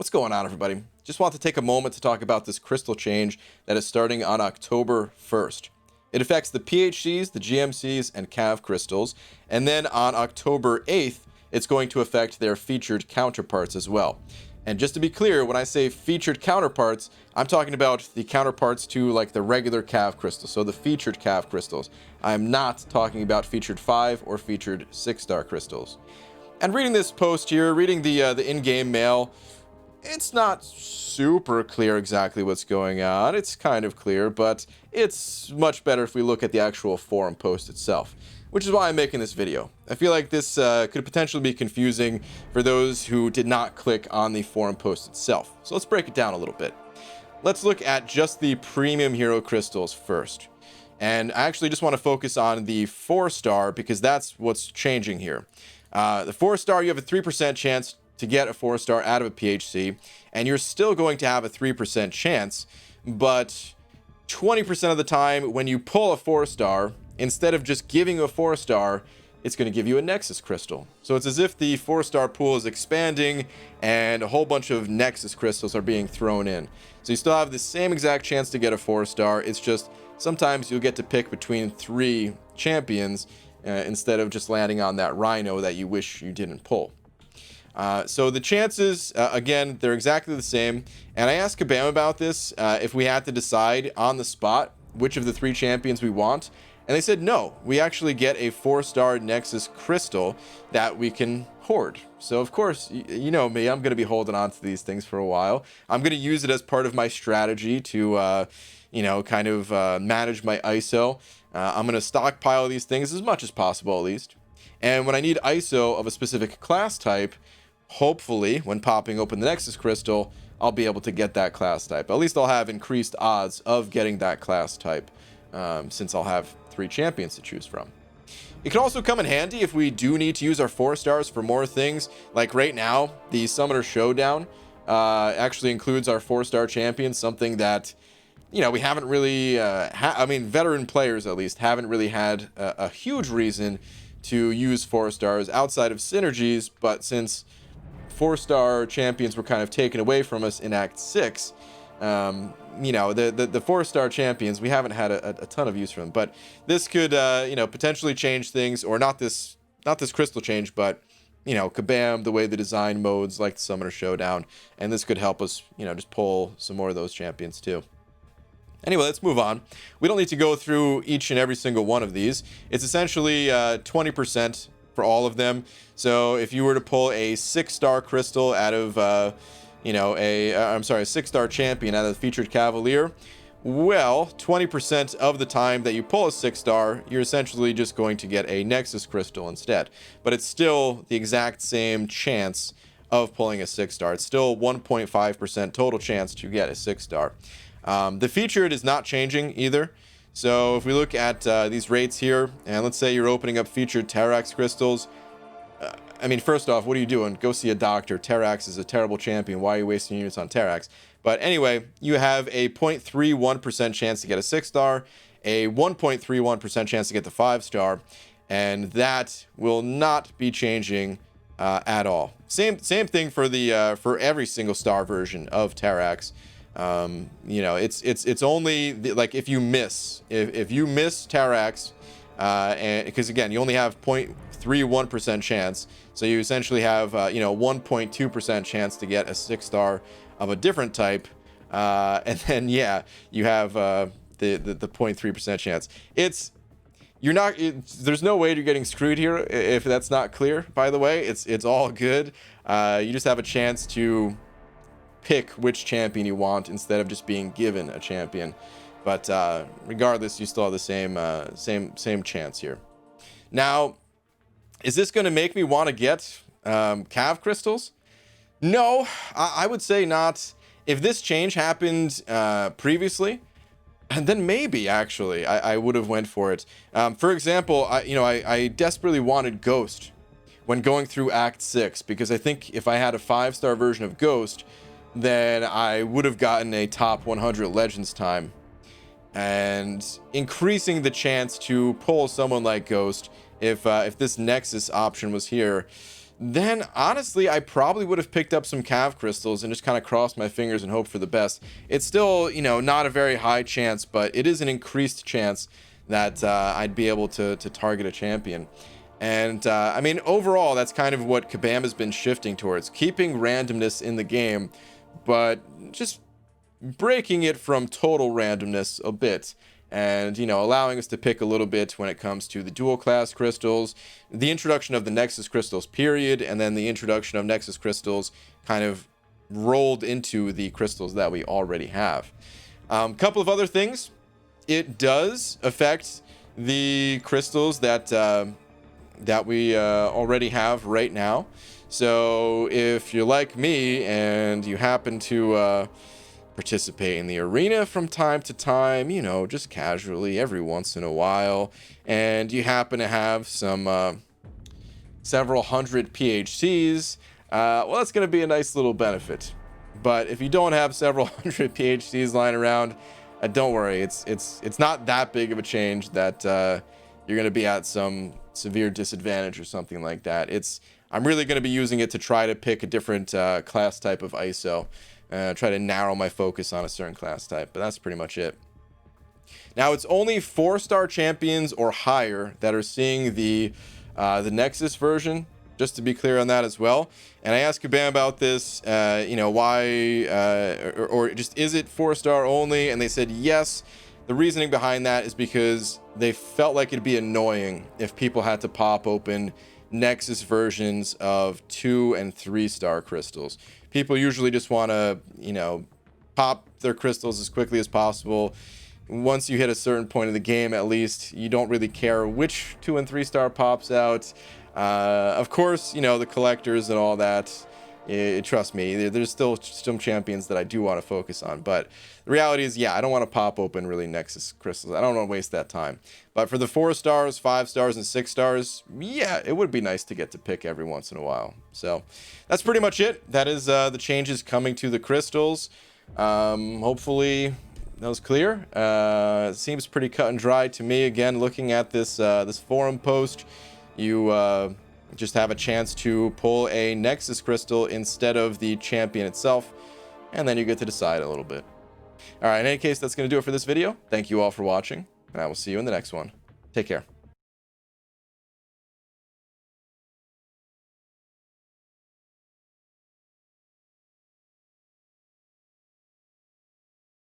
What's going on, everybody? Just want to take a moment to talk about this crystal change that is starting on October 1st. It affects the PHCs, the GMCs, and CAV crystals, and then on October 8th, it's going to affect their featured counterparts as well. And just to be clear, when I say featured counterparts, I'm talking about the counterparts to like the regular CAV crystals, so the featured CAV crystals. I'm not talking about featured 5 or featured 6-star crystals. And reading this post here, reading the in-game mail, it's not super clear exactly what's going on. It's kind of clear, but it's much better if we look at the actual forum post itself, which is why I'm making this video. I feel like this could potentially be confusing for those who did not click on the forum post itself. So let's break it down a little bit. Let's look at just the premium hero crystals first. And I actually just want to focus on the 4-star because that's what's changing here. The 4-star, you have a 3% chance to get a 4-star out of a PHC, and you're still going to have a 3% chance, but 20% of the time when you pull a 4-star, instead of just giving you a 4-star, it's going to give you a Nexus crystal. So it's as if the 4-star pool is expanding and a whole bunch of Nexus crystals are being thrown in. So you still have the same exact chance to get a 4-star. It's just sometimes you'll get to pick between 3 champions instead of just landing on that Rhino that you wish you didn't pull. So the chances, again, they're exactly the same. And I asked Kabam about this, if we had to decide on the spot which of the 3 champions we want. And they said, no, we actually get a 4-star Nexus crystal that we can hoard. So, of course, you know me, I'm going to be holding on to these things for a while. I'm going to use it as part of my strategy to, kind of manage my ISO. I'm going to stockpile these things as much as possible, at least. And when I need ISO of a specific class type, hopefully, when popping open the Nexus crystal, I'll be able to get that class type. At least I'll have increased odds of getting that class type, since I'll have 3 champions to choose from. It can also come in handy if we do need to use our 4-stars for more things. Like right now, the Summoner Showdown actually includes our 4-star champions, something that, we haven't really, veteran players at least, haven't really had a huge reason to use 4-stars outside of synergies, but since 4-star champions were kind of taken away from us in Act 6, the 4-star champions, we haven't had a ton of use for them. But this could, potentially change things, or not this crystal change, but, Kabam, the way the design modes like the Summoner Showdown, and this could help us, just pull some more of those champions too. Anyway, let's move on. We don't need to go through each and every single one of these. It's essentially 20% for all of them. So if you were to pull a 6-star crystal out of, a 6-star champion out of the featured Cavalier, well, 20% of the time that you pull a 6-star, you're essentially just going to get a Nexus crystal instead. But it's still the exact same chance of pulling a 6-star. It's still 1.5% total chance to get a 6-star. The featured is not changing either. So if we look at these rates here, and let's say you're opening up featured Terax crystals. First off, what are you doing? Go see a doctor. Terax is a terrible champion. Why are you wasting units on Terax? But anyway, you have a 0.31% chance to get a 6-star, a 1.31% chance to get the 5-star, and that will not be changing at all. Same thing for the for every single star version of Terax. It's only like if you miss Terax, and because again you only have 0.31% chance, so you essentially have 1.2% chance to get a 6-star of a different type, and then you have the 0.3% chance. There's no way you're getting screwed here if that's not clear. By the way, it's all good. You just have a chance to pick which champion you want instead of just being given a champion. But regardless, you still have the same chance here. Now, is this going to make me want to get CAV crystals? No, I would say not. If this change happened previously, and then maybe actually I would have went for it. For example, I desperately wanted Ghost when going through Act 6, because I think if I had a 5-star version of Ghost, then I would have gotten a top 100 Legends time. And increasing the chance to pull someone like Ghost, if this Nexus option was here, then honestly, I probably would have picked up some CAV crystals and just kind of crossed my fingers and hoped for the best. It's still, you know, not a very high chance, but it is an increased chance that I'd be able to target a champion. And I mean, overall, that's kind of what Kabam has been shifting towards, keeping randomness in the game, but just breaking it from total randomness a bit. And, you know, allowing us to pick a little bit when it comes to the dual class crystals, the introduction of the Nexus crystals period, and then the introduction of Nexus crystals kind of rolled into the crystals that we already have. Couple of other things. It does affect the crystals that we already have right now. So if you're like me and you happen to participate in the arena from time to time, you know, just casually every once in a while, and you happen to have some several hundred PHCs, well, that's going to be a nice little benefit. But if you don't have several hundred PHCs lying around, don't worry, it's not that big of a change that you're going to be at some severe disadvantage or something like that. I'm really going to be using it to try to pick a different class type of ISO. Try to narrow my focus on a certain class type, but that's pretty much it. Now, it's only 4-star champions or higher that are seeing the Nexus version, just to be clear on that as well. And I asked Kabam about this, you know, why, or just is it 4-star only? And they said yes. The reasoning behind that is because they felt like it'd be annoying if people had to pop open Nexus versions of 2 and 3-star crystals. People usually just want to, you know, pop their crystals as quickly as possible. Once you hit a certain point in the game, at least, you don't really care which 2 and 3-star pops out. Of course, you know, the collectors and all that. Trust me, there's still some champions that I do want to focus on, but the reality is, yeah, I don't want to pop open really Nexus crystals. I don't want to waste that time. But for the 4 stars, 5 stars, and 6 stars, yeah, it would be nice to get to pick every once in a while. So that's pretty much it. That is the changes coming to the crystals. Hopefully that was clear. It seems pretty cut and dry to me. Again, looking at this this forum post, you just have a chance to pull a Nexus crystal instead of the champion itself, and then you get to decide a little bit. All right, in any case, that's going to do it for this video. Thank you all for watching, and I will see you in the next one. Take care.